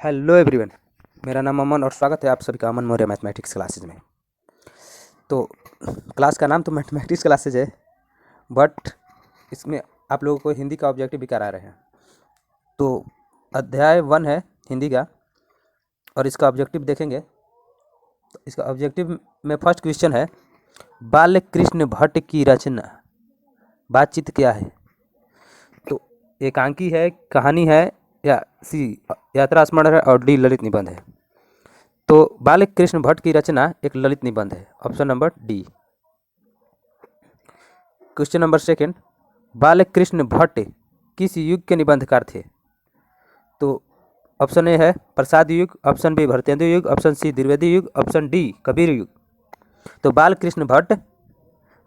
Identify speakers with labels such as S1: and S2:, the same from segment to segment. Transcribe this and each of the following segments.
S1: Hello everyone, मेरा नाम अमन और स्वागत है आप सभी का अमन मौर्य मैथमेटिक्स क्लासेज में। तो क्लास का नाम तो मैथमेटिक्स क्लासेज है, बट इसमें आप लोगों को हिंदी का ऑब्जेक्टिव भी करा रहे हैं। तो अध्याय 1 है हिंदी का और इसका ऑब्जेक्टिव देखेंगे। तो इसका ऑब्जेक्टिव में फर्स्ट क्वेश्चन है, बाल कृष्ण भट्ट की रचना बातचीत क्या है। तो एकांकी है, कहानी है, या सी यात्रा स्मरण है और डी ललित निबंध है। तो बाल कृष्ण भट्ट की रचना एक ललित निबंध है, option number D. Question number second, बाल कृष्ण भट्ट किस युग के निबंधकार थे। तो ऑप्शन ए है प्रसाद युग, ऑप्शन बी भरतेंदु युग, ऑप्शन सी द्विवेदी युग, ऑप्शन डी कबीर युग। तो बाल कृष्ण भट्ट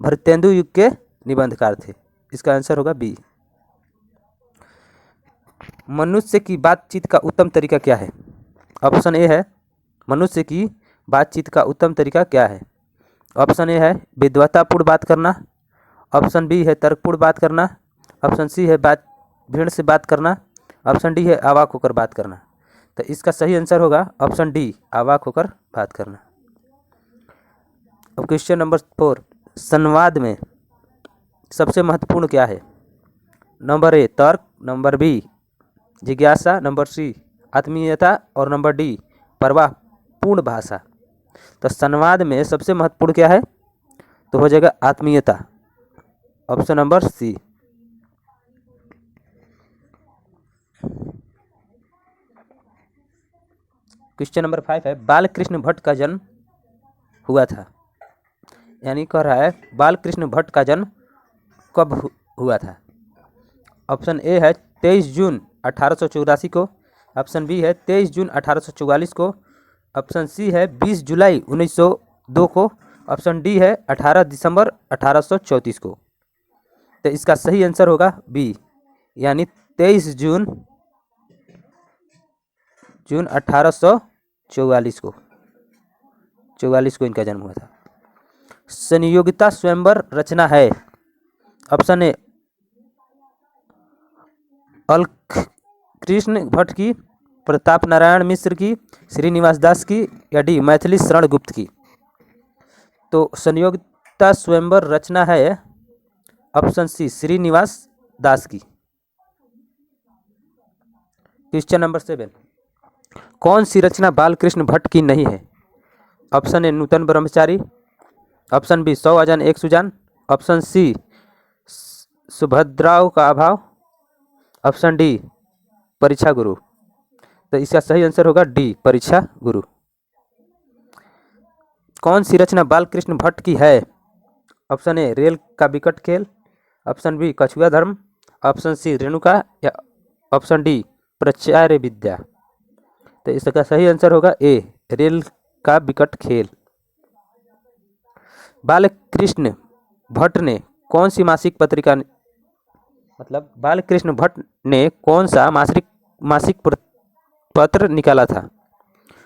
S1: भरतेंदु युग के निबंधकार थे, इसका आंसर होगा बी। मनुष्य की बातचीत का उत्तम तरीका क्या है। ऑप्शन ए है मनुष्य की बातचीत का उत्तम तरीका क्या है। ऑप्शन ए है विद्वतापूर्ण बात करना, ऑप्शन बी है तर्कपूर्ण बात करना, ऑप्शन सी है भीड़ से बात करना, ऑप्शन डी है अवाक होकर बात करना। तो इसका सही आंसर होगा ऑप्शन डी, अवाक होकर बात करना। अब क्वेश्चन नंबर 4, संवाद में सबसे महत्वपूर्ण क्या है। नंबर ए तर्क, नंबर बी जिज्ञासा, नंबर सी आत्मीयता और नंबर डी प्रवाहपूर्ण भाषा। तो संवाद में सबसे महत्वपूर्ण क्या है, तो हो जाएगा आत्मीयता, option number C. Question number 5 है, बाल कृष्ण भट्ट का जन्म हुआ था, यानी कह रहा है बाल कृष्ण भट्ट का जन्म कब हुआ था। ऑप्शन ए है 23 जून 1884 को, ऑप्शन बी है 23 जून 1844 को, ऑप्शन सी है 20 जुलाई 1902 को, ऑप्शन डी है 18 दिसंबर 1834 को। तो इसका सही आंसर होगा बी, यानी 23 जून 1844 को 44 को इनका जन्म हुआ था। संयोगिता स्वयंवर रचना है। ऑप्शन ए अलख कृष्ण भट्ट की, प्रताप नारायण मिश्र की, श्रीनिवास दास की, या डी मैथिली शरण गुप्त की। तो संयोगिता स्वयंवर रचना है ऑप्शन सी श्रीनिवास दास की। क्वेश्चन नंबर 7, कौन सी रचना बालकृष्ण भट्ट की नहीं है। ऑप्शन ए नूतन ब्रह्मचारी, ऑप्शन बी 100 अजान एक सुजान, ऑप्शन सी सुभद्राओं का अभाव, ऑप्शन डी परीक्षा गुरु। तो इसका सही आंसर होगा डी परीक्षा गुरु। कौन सी रचना बालकृष्ण भट्ट की है। ऑप्शन ए रेल का विकट खेल, ऑप्शन बी कछुआ धर्म, ऑप्शन सी रेणुका, या ऑप्शन डी प्रचार्य विद्या। तो इसका सही आंसर होगा ए रेल का विकट खेल। बालकृष्ण भट्ट ने कौन सी मासिक पत्रिका, मतलब बालकृष्ण भट्ट ने कौन सा मासिक पत्र निकाला था।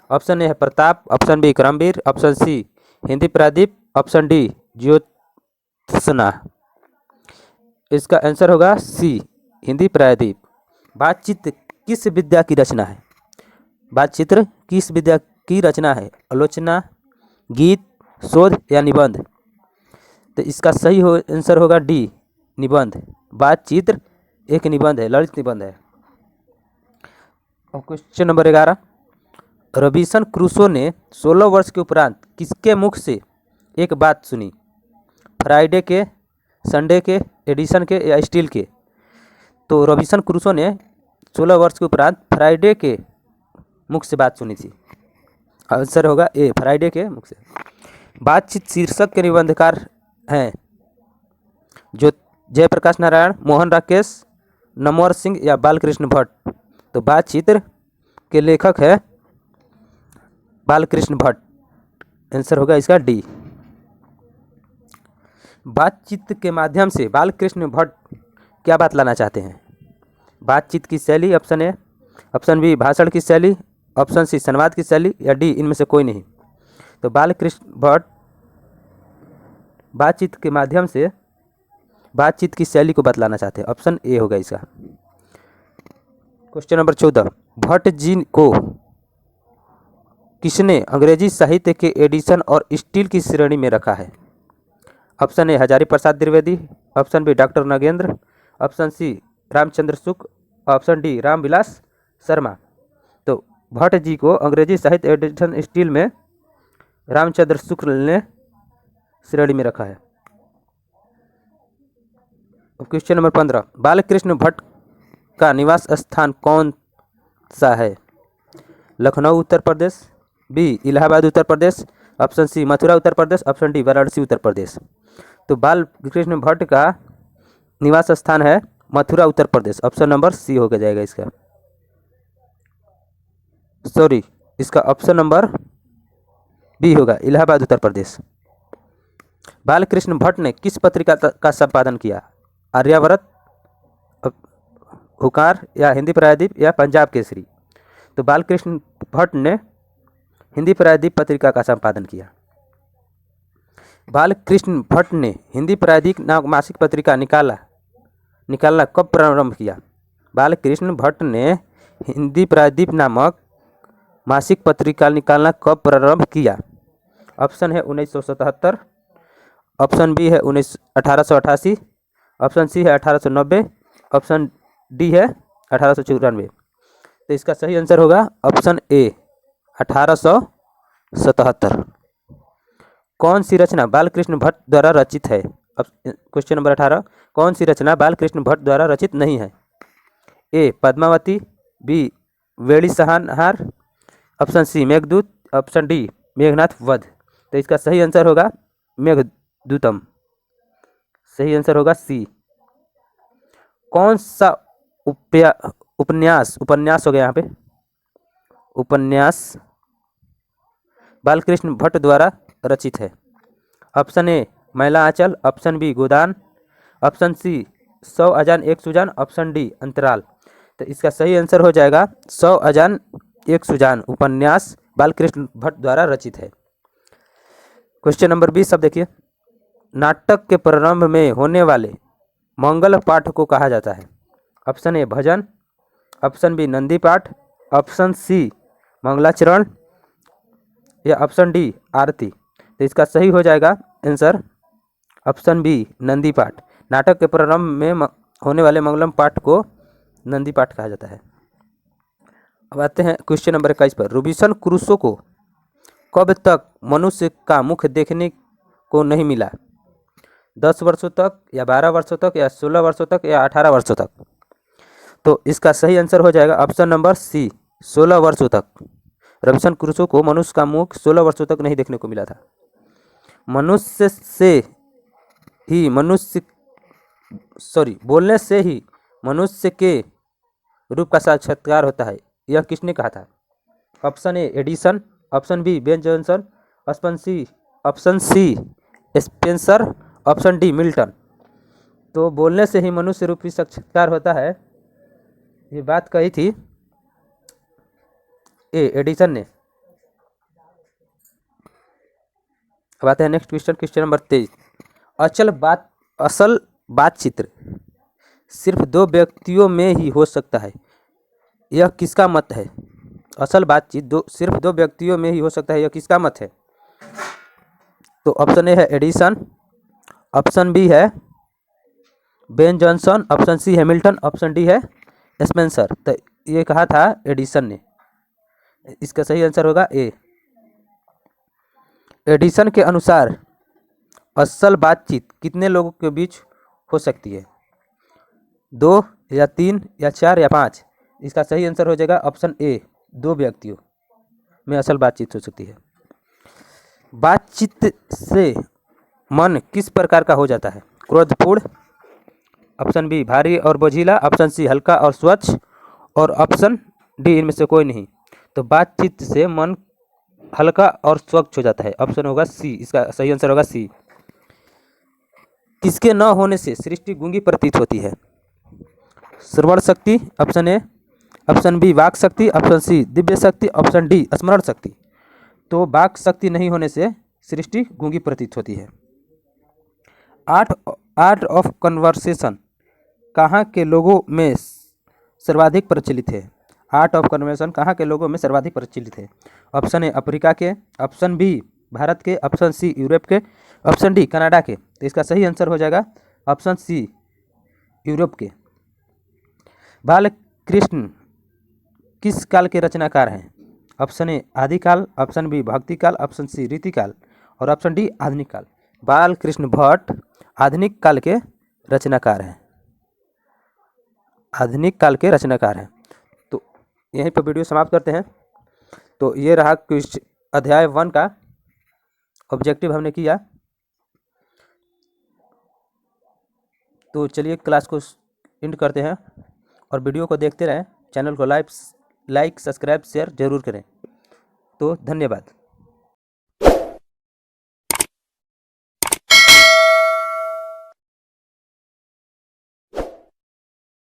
S1: ऑप्शन ए है Pratap, option B Kramvir, option C Hindi Pradeep, option D Jyotsna. इसका आंसर होगा सी हिंदी प्रादीप। बातचीत किस विद्या की रचना है। बातचित्र किस विद्या की रचना है, आलोचना, गीत, शोध या निबंध। तो इसका सही आंसर होगा डी निबंध। बातचित्र एक निबंध है, ललित निबंध है। और क्वेश्चन नंबर 11, रॉबिन्सन क्रूसो ने 16 वर्ष के उपरांत किसके मुख से एक बात सुनी। फ्राइडे के, संडे के, एडिसन के, या स्टील के। तो रॉबिन्सन क्रूसो ने 16 वर्ष के उपरांत फ्राइडे के मुख से बात सुनी थी, आंसर होगा ए फ्राइडे के मुख से। बातचीत शीर्षक के निबंधकार हैं जो जयप्रकाश नारायण, मोहन राकेश, नमवर सिंह या बालकृष्ण भट्ट। तो बातचित्र के लेखक है बालकृष्ण भट्ट, आंसर होगा इसका डी। बातचीत के माध्यम से बालकृष्ण भट्ट क्या बात लाना चाहते हैं। बातचीत की शैली, ऑप्शन ए, ऑप्शन बी भाषण की शैली, ऑप्शन सी संवाद की शैली, या डी इनमें से कोई नहीं। तो बालकृष्ण भट्ट बातचीत के माध्यम से बातचीत की शैली को बतलाना चाहते हैं, ऑप्शन ए होगा इसका। क्वेश्चन नंबर 14, भट्ट जी को किसने अंग्रेजी साहित्य के एडिशन और स्टील की श्रेणी में रखा है? Option A Hazari Prasad Dwivedi, option B doctor Nagendra, option C Ramchandra Shukla, option D Ramvilas Sharma. तो भट्ट जी को अंग्रेजी साहित्य एडिशन स्टील में रामचंद्र शुक्ल ने श्रेणी में रखा है। क्वेश्चन नंबर 15, बालकृष्ण भट्ट का निवास स्थान कौन सा है? Lucknow Uttar Pradesh, B Allahabad Uttar Pradesh, option C Mathura Uttar Pradesh, option D Varanasi Uttar Pradesh. तो बालकृष्ण भट्ट का निवास स्थान है मथुरा उत्तर प्रदेश। ऑप्शन नंबर सी हो जाएगा इसका, सॉरी इसका ऑप्शन नंबर बी होगा, इलाहाबाद उत्तर प्रदेश। बालकृष्ण भट्ट ने किस पत्रिका का संपादन किया? आर्यावर्त, हुकार या हिंदी प्रायद्वीप या पंजाब केसरी। तो बालकृष्ण भट्ट ने हिंदी प्रायद्वीप पत्रिका का संपादन किया। बालकृष्ण भट्ट ने हिंदी प्रायद्वीप नामक मासिक पत्रिका निकालना कब प्रारंभ किया? बालकृष्ण भट्ट ने हिंदी प्रायद्वीप नामक मासिक पत्रिका निकालना कब प्रारंभ किया? ऑप्शन है 1977, ऑप्शन बी है 1888, ऑप्शन सी है 1890, ऑप्शन डी है 1894। तो इसका सही आंसर होगा ऑप्शन ए 1877। कौन सी रचना बालकृष्ण भट्ट द्वारा रचित है? क्वेश्चन नंबर 18, कौन सी रचना बालकृष्ण भट्ट द्वारा रचित नहीं है? A Padmavati, B Veni Sanhar, option C Meghdoot, option D Meghnath Vadh. तो इसका सही आंसर होगा मेघदूतम, सही आंसर होगा सी। कौन सा उपन्यास हो गया यहाँ पे, उपन्यास बालकृष्ण भट्ट द्वारा रचित है? ऑप्शन ए मैला आंचल, ऑप्शन बी गोदान, ऑप्शन सी 100 अजान एक सुजान, ऑप्शन डी अंतराल। तो इसका सही आंसर हो जाएगा 100 अजान एक सुजान उपन्यास बालकृष्ण भट्ट द्वारा रचित है। क्वेश्चन नंबर 20 अब देखिए, नाटक के प्रारंभ में होने वाले मंगल पाठ को कहा जाता है? ऑप्शन ए भजन, ऑप्शन बी नंदी पाठ, ऑप्शन सी मंगलाचरण या ऑप्शन डी आरती। तो इसका सही हो जाएगा आंसर ऑप्शन बी नंदी पाठ। नाटक के प्रारंभ में होने वाले मंगलम पाठ को नंदी पाठ कहा जाता है। अब आते हैं क्वेश्चन नंबर 21 पर। रोबिन्सन क्रूसो को कब तक मनुष्य का मुख देखने को नहीं मिला? 10 वर्षों तक या 12 वर्षों तक या 16 वर्षों तक या 18 वर्षों तक? तो इसका सही आंसर हो जाएगा ऑप्शन नंबर सी 16 वर्षों तक। रोबिन्सन क्रूसो को मनुष्य का मुख 16 वर्षों तक नहीं देखने को मिला था। बोलने से ही मनुष्य के रूप का साक्षात्कार होता है, यह किसने कहा था? Option A Addison, option B Ben Jonson, option C Spenser, option D Milton. तो बोलने से ही मनुष्य रूपी साक्षात्कार होता है, ये बात कही थी एडिसन ने। अब आते हैं नेक्स्ट क्वेश्चन नंबर 23। असल बातचीत सिर्फ 2 व्यक्तियों में ही हो सकता है, यह किसका मत है? असल बातचीत सिर्फ 2 व्यक्तियों में ही हो सकता है, यह किसका मत है? तो ऑप्शन ए है एडिसन, ऑप्शन बी है बेन जॉनसन, ऑप्शन सी है मिल्टन, ऑप्शन डी है स्पेंसर। तो ये कहा था एडिसन ने, इसका सही आंसर होगा ए। एडिसन के अनुसार असल बातचीत कितने लोगों के बीच हो सकती है? 2 या 3 या 4 या 5? इसका सही आंसर हो जाएगा ऑप्शन ए 2 व्यक्तियों में असल बातचीत हो सकती है। बातचीत से मन किस प्रकार का हो जाता है? क्रोधपूर्ण, ऑप्शन बी भारी और बोझिला, ऑप्शन सी हल्का और स्वच्छ, और ऑप्शन डी इनमें से कोई नहीं। तो बातचीत से मन हल्का और स्वच्छ हो जाता है, ऑप्शन होगा सी, इसका सही आंसर होगा सी। किसके न होने से सृष्टि गूंगी प्रतीत होती है? श्रवण शक्ति, ऑप्शन ए, ऑप्शन बी वाक शक्ति, ऑप्शन सी दिव्य शक्ति, ऑप्शन डी स्मरण शक्ति। तो वाक शक्ति नहीं होने से सृष्टि गूंगी प्रतीत होती है। आर्ट ऑफ कन्वर्सेशन कहाँ के लोगों में सर्वाधिक प्रचलित है? आर्ट ऑफ कन्वर्सेशन कहाँ के लोगों में सर्वाधिक प्रचलित है? ऑप्शन ए अफ्रीका के, ऑप्शन बी भारत के, ऑप्शन सी यूरोप के, ऑप्शन डी कनाडा के। तो इसका सही आंसर हो जाएगा ऑप्शन सी यूरोप के। बालकृष्ण किस काल के रचनाकार हैं? ऑप्शन ए आदिकाल, ऑप्शन बी भक्तिकाल, ऑप्शन सी रीतिकाल और ऑप्शन डी आधुनिक काल। बालकृष्ण भट्ट आधुनिक काल के रचनाकार हैं, आधुनिक काल के रचनाकार हैं। तो यहीं पर वीडियो समाप्त करते हैं। तो ये रहा क्विज अध्याय 1 का ऑब्जेक्टिव हमने किया। तो चलिए क्लास को एंड करते हैं और वीडियो को देखते रहें। चैनल को लाइक सब्सक्राइब शेयर जरूर करें। तो धन्यवाद।